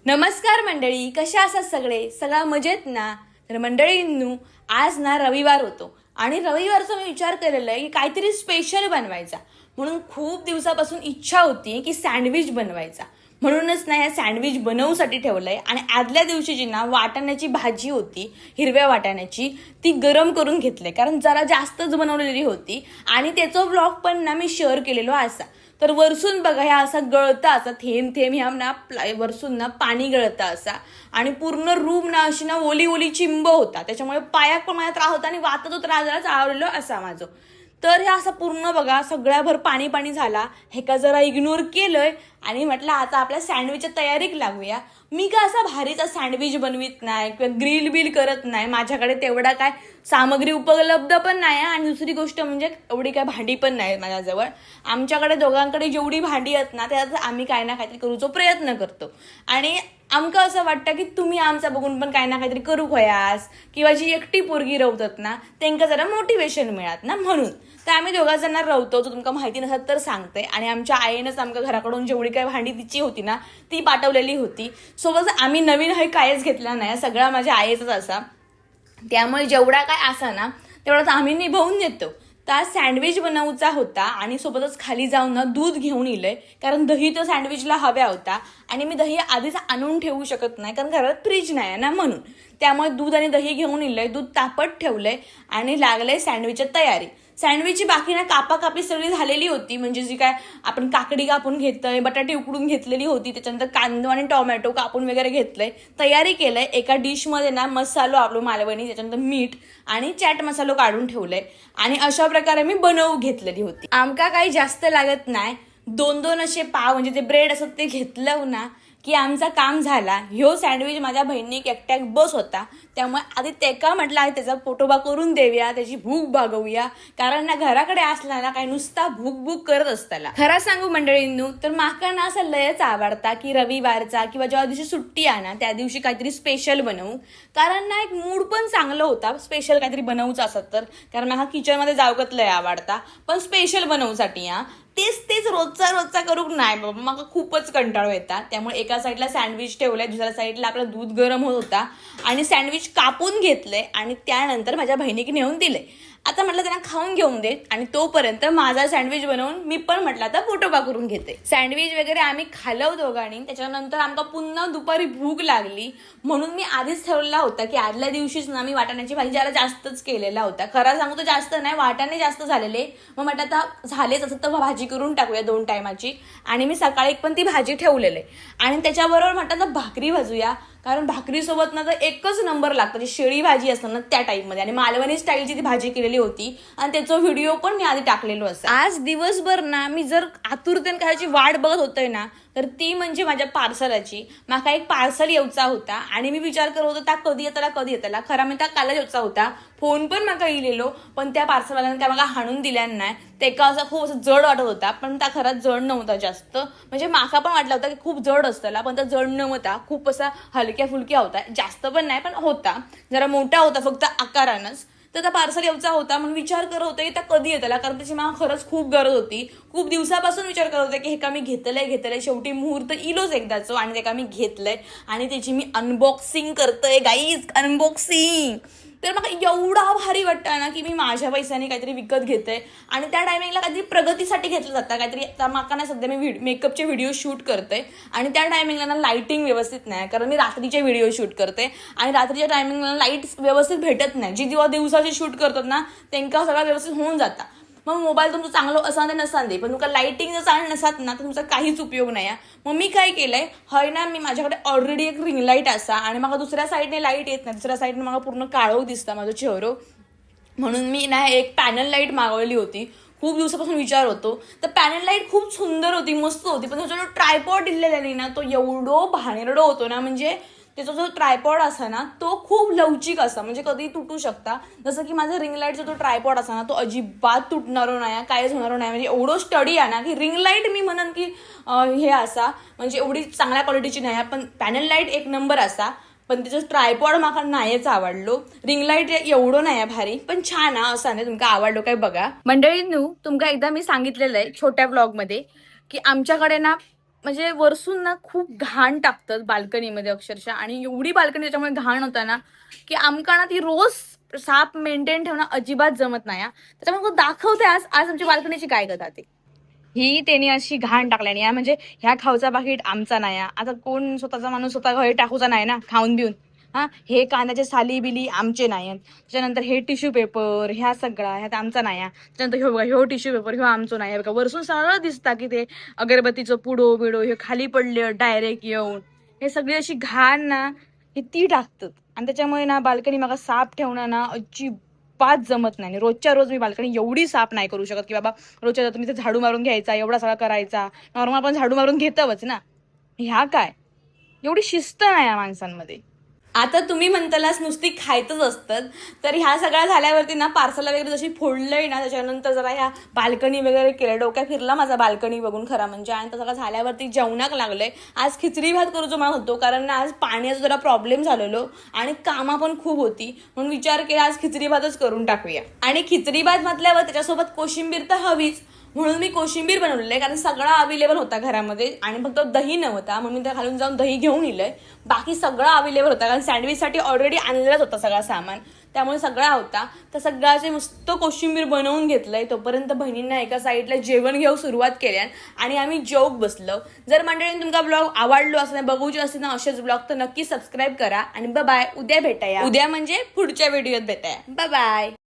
नमस्कार मंडळी, कशा आहात सगळे? सगळा मजेत ना? तर मंडळींनो, आज ना रविवार होतो आणि रविवारचा मी विचार केलेला आहे की काहीतरी स्पेशल बनवायचा. म्हणून खूप दिवसापासून इच्छा होती की सँडविच बनवायचा. म्हणूनच ना या सँडविच बनवूसाठी ठेवलंय. आणि आदल्या दिवशीची ना वाटाण्याची भाजी होती, हिरव्या वाटाण्याची, ती गरम करून घेतले कारण जरा जास्तच बनवलेली होती. आणि त्याचा व्लॉग पण ना मी शेअर केलेलो असा. तर वरसून बघा, ह्या असा गळता असा थेंब थेंब ह्या ना वरसून ना पाणी गळता असा. आणि पूर्ण रूम ना अशी ना ओली ओली चिंब होता, त्याच्यामुळे पायात पण माझ्या त्रास होता आणि वाचा तो त्रास जरा चालवलेलो असा माझं. तर ह्या असं पूर्ण बघा सगळ्याभर पाणी पाणी झाला. हे का जरा इग्नोर केलंय आणि म्हटलं आता आपल्या सँडविचच्या तयारीक लागूया. मी का असा भारीचा सँडविच बनवित नाही किंवा ग्रिल बिल करत नाही, माझ्याकडे तेवढा काय सामग्री उपलब्ध पण नाही. आणि दुसरी गोष्ट म्हणजे एवढी काय भांडी पण नाही माझ्याजवळ. आमच्याकडे दोघांकडे जेवढी भांडी आहेत ना त्यात आम्ही काय ना काहीतरी करूचा प्रयत्न करतो. आणि आमका असं वाटतं की तुम्ही आमचा बघून पण काय ना काहीतरी करू खयास, किंवा जी एकटी पोरगी रवतात ना त्यांना जरा मोटिवेशन मिळत ना, म्हणून तर आम्ही दोघा जण रवतो. तर तुमका माहिती नसत तर सांगते. आणि आमच्या आईनंच आमच्या घराकडून जेवढी काही भांडी तिची होती ना ती पाठवलेली होती. सोबत आम्ही नवीन हे कायच घेतला नाही, सगळा माझ्या आईचाच असा. त्यामुळे जेवढा काय असा ना तेवढाच आम्ही निभावून देतो. तर सँडविच बनवूचा होता आणि सोबतच खाली जाऊन ना दूध घेऊन इलंय, कारण दही तर सँडविचला हव्या होता. आणि मी दही आधीच आणून ठेवू शकत नाही कारण घरात फ्रीज नाही ना, म्हणून. त्यामुळे दूध आणि दही घेऊन इलंय, दूध तापत ठेवलंय आणि लागलंय सँडविचची तयारी. सँडविचची बाकी ना कापाकापी सगळी झालेली होती, म्हणजे जी काय आपण काकडी कापून घेतलंय, बटाटे उकडून घेतलेली होती, त्याच्यानंतर कांदा आणि टोमॅटो कापून वगैरे घेतलंय, तयारी केलंय. एका डिशमध्ये ना मसालो आपलो मालवणी, त्याच्यानंतर मीठ आणि चॅट मसालो काढून ठेवलंय. आणि अशा प्रकारे मी बनवू घेतलेली होती. आमका काही जास्त लागत नाही, दोन दोन असे पाव म्हणजे ते ब्रेड असत ते घेतलं ना की आमचा काम झाला. ह्यो सँडविच माझ्या बहिणीक एकट्याक बस होता, त्यामुळे आधी तेका म्हटलं आहे त्याचा पोटोबा करून देऊया, त्याची भूक भागवूया. कारण ना घराकडे असला ना काही नुसता भूक भूक करत असताना. खरं सांगू मंडळींनू, तर माका ना असं लयच आवडता की रविवारचा किंवा जेव्हा दिवशी सुट्टी आहे ना त्या दिवशी काहीतरी स्पेशल बनवू. कारण ना एक मूड पण चांगलं होता स्पेशल काहीतरी बनवूचं असत तर. कारण मला किचनमध्ये जावकत लय आवडता, पण स्पेशल बनवूसाठी हा तेच तेच रोजचा करू नाही बाबा, मला खूपच कंटाळू येतात. त्यामुळे एका साईडला सँडविच ठेवलंय, दुसऱ्या साईडला आपलं दूध गरम होत होता आणि सँडविच कापून घेतलंय आणि त्यानंतर माझ्या बहिणीకి नेऊन दिले. आता म्हटलं त्यांना खाऊन घेऊन दे आणि तोपर्यंत माझा सँडविच बनवून मी पण म्हटलं आता पोटोबा करून घेते. सँडविच वगैरे आम्ही खाल्लं दोघांनी. त्याच्यानंतर आमका पुन्हा दुपारी भूक लागली, म्हणून मी आधीच ठरवला होता की आदल्या दिवशीच ना मी वाटाण्याची भाजी जरा जास्तच केलेला होता. खरं सांगू तर जास्त नाही, वाटाणे जास्त झालेले. मग म्हटलं आता झालेच असं तर भाजी करून टाकूया 2 टायमाची. आणि मी सकाळी पण ती भाजी ठेवलेली आणि त्याच्याबरोबर म्हटलं तर भाकरी भाजूया, कारण भाकरीसोबत ना तर एकच नंबर लागतं, जी शेळी भाजी असतं ना त्या टाईपमध्ये. आणि मालवणी स्टाईलची ती भाजी केलेली होती आणि त्याचा व्हिडिओ पण मी आधी टाकलेलो असं. आज दिवसभर ना मी जर आतुरतेने खायची वाट बघत होते ना तर ती म्हणजे माझ्या पार्सलाची. माका एक पार्सल येऊचा होता आणि मी विचार करत होतो त्या कधी येताला. खरा मी त्या कालच येऊचा होता. फोन पण माका इलेलो, पण त्या पार्सलवाल्याने त्या मला हाणून दिल्या नाही. ते का असं खूप असं जड वाटत होता, पण त्या खरंच जड नव्हता जास्त. म्हणजे माका पण वाटला होता की खूप जड असताना, पण त्या जड नव्हता, खूप असा हलक्या फुलक्या होता. जास्त पण नाही पण होता, जरा मोठा होता फक्त आकारानंच. तर त्या पार्सल यायचा होता म्हणून विचार करत होते की त्या कधी येताला, कारण त्याची मला खरंच खूप गरज होती. खूप दिवसापासून विचार करत होते की हे का मी घेतलंय. शेवटी मुहूर्त इलोच एकदाच आणि ते का मी घेतलंय आणि त्याची मी अनबॉक्सिंग करतोय गाईज, अनबॉक्सिंग. तर मग एवढा भारी वाटतं ना की मी माझ्या पैशाने काहीतरी विकत घेते. आणि त्या टायमिंगला काहीतरी प्रगतीसाठी घेतलं जातं काहीतरी. माका ना सध्या मी मेकअपचे व्हिडिओ शूट करते आणि त्या टायमिंगला ना लाईटिंग व्यवस्थित नाही, कारण मी रात्रीचे व्हिडिओ शूट करते आणि रात्रीच्या टायमिंगला लाईट व्यवस्थित भेटत नाही. जी जेव्हा दिवसाची शूट करतात ना त्यांना सगळं व्यवस्थित होऊन जातं. मग मोबाईल तुमचं चांगलं असांदे नसांदे, पण तुमका लाईटिंग जर चांगलं नसत ना तर तुमचा काहीच उपयोग नाही. मग मी काय केलंय, हय ना मी माझ्याकडे ऑलरेडी एक रिंग लाईट असा आणि मला दुसऱ्या साईडने लाईट येत नाही, दुसऱ्या साईडने मला पूर्ण काळोख दिसतं माझं चेहरो. म्हणून मी ना एक पॅनल लाईट मागवली होती. खूप दिवसापासून विचार होतो. तर पॅनल लाईट खूप सुंदर होती, मस्त होती, पण त्याचा जो ट्रायपॉड दिलेला ना तो एवढो भानेरडो होतो ना, म्हणजे त्याचा जो ट्रायपॉड असा ना तो खूप लवचिक असा, म्हणजे कधी तुटू शकता. जसं की माझा रिंग लाईटचा जो ट्रायपॉड असा ना तो अजिबात तुटणारो नाही, काहीच होणार नाही. म्हणजे एवढं स्टडी आहे ना की रिंग लाईट मी म्हणन की हे असा म्हणजे एवढी चांगल्या क्वालिटीची नाही, पण पॅनल लाईट एक नंबर असा. पण त्याचं ट्रायपॉड मला नाहीच आवडलो. रिंग लाईट एवढं नाही भारी, पण छान आहे असं नाही. तुमका आवडलो काय बघा मंडळींनू. तुमका एकदा मी सांगितलेलं आहे छोट्या ब्लॉगमध्ये की आमच्याकडे ना म्हणजे वरसून ना खूप घाण टाकतात बाल्कनीमध्ये अक्षरशः, आणि एवढी बाल्कनी त्याच्यामुळे घाण होता ना की आमका ना ती रोज साप मेंटेन ठेवणं अजिबात जमत नाही हा. त्याच्यामुळे दाखवते आज आज आमच्या बाल्कनीची काय कथा ते. ही त्यांनी अशी घाण टाकल्याने या, म्हणजे ह्या खाऊचा पाकिट आमचा नाही हा. आता कोण स्वतःचा माणूस स्वतः घरी टाकूचा नाही ना खाऊन बिऊन. हा, हे कांद्याचे साली बिली आमचे नाही आहेत. त्याच्यानंतर हे टिश्यू पेपर ह्या सगळा ह्यात आमचा नाही हा. त्याच्यानंतर ह्यो बघा ह्यो टिश्यू पेपर ह्यो आमचो नाही बघा. वरसून सरळ दिसता की ते अगरबत्तीचं पुडो बिडो हे खाली पडले डायरेक्ट येऊन. हे सगळी अशी घाण ना ही ती टाकतात, आणि त्याच्यामुळे ना बाल्कनी मागा साफ ठेवणं ना अजिबात जमत नाही. रोजच्या रोज मी बाल्कनी एवढी साफ नाही करू शकत की बाबा रोजच्या तुम्ही ते झाडू मारून घ्यायचा एवढा सगळा करायचा. नॉर्मल आपण झाडू मारून घेतोच ना. ह्या काय एवढी शिस्त नाही या माणसांमध्ये. आता तुम्ही म्हणतालाच नुसती खायचंच असतं, तर ह्या सगळ्या झाल्यावरती ना पार्सलला वगैरे जशी फोडलंय ना त्याच्यानंतर जरा ह्या बाल्कनी वगैरे केलं, डोक्यात फिरला माझा बाल्कनी बघून खरा म्हणजे. आणि सगळं झाल्यावरती जेवणाक लागलंय. आज खिचडी भात करूचो मला होतो, कारण ना आज पाण्याचा जरा प्रॉब्लेम झालेलो आणि कामा पण खूप होती, म्हणून विचार केला आज खिचडी भातच करून टाकूया. आणि खिचडी भात म्हटल्यावर त्याच्यासोबत कोशिंबीर तर हवीच, म्हणून मी कोशिंबीर बनवलेलं कारण सगळा अवेलेबल होता घरामध्ये आणि फक्त दही नव्हता, म्हणून मी त्या खालून जाऊन दही घेऊन इलंय. बाकी सगळं अवेलेबल होता कारण सँडविचसाठी ऑलरेडी आणलेलाच होता सगळा सामान, त्यामुळे सगळा होता. तर सगळ्याचे मस्त कोशिंबीर बनवून घेतलंय. तोपर्यंत बहिणींना एका साईडला जेवण घेऊ सुरुवात केल्या आणि आम्ही जेवूक बसलो. जर मंडळींनी तुमचा ब्लॉग आवडलो असं बघूचे असते ना असेच ब्लॉग तर नक्की सबस्क्राईब करा आणि बाय. उद्या भेटाया, उद्या म्हणजे पुढच्या व्हिडिओत भेटाया. बाय.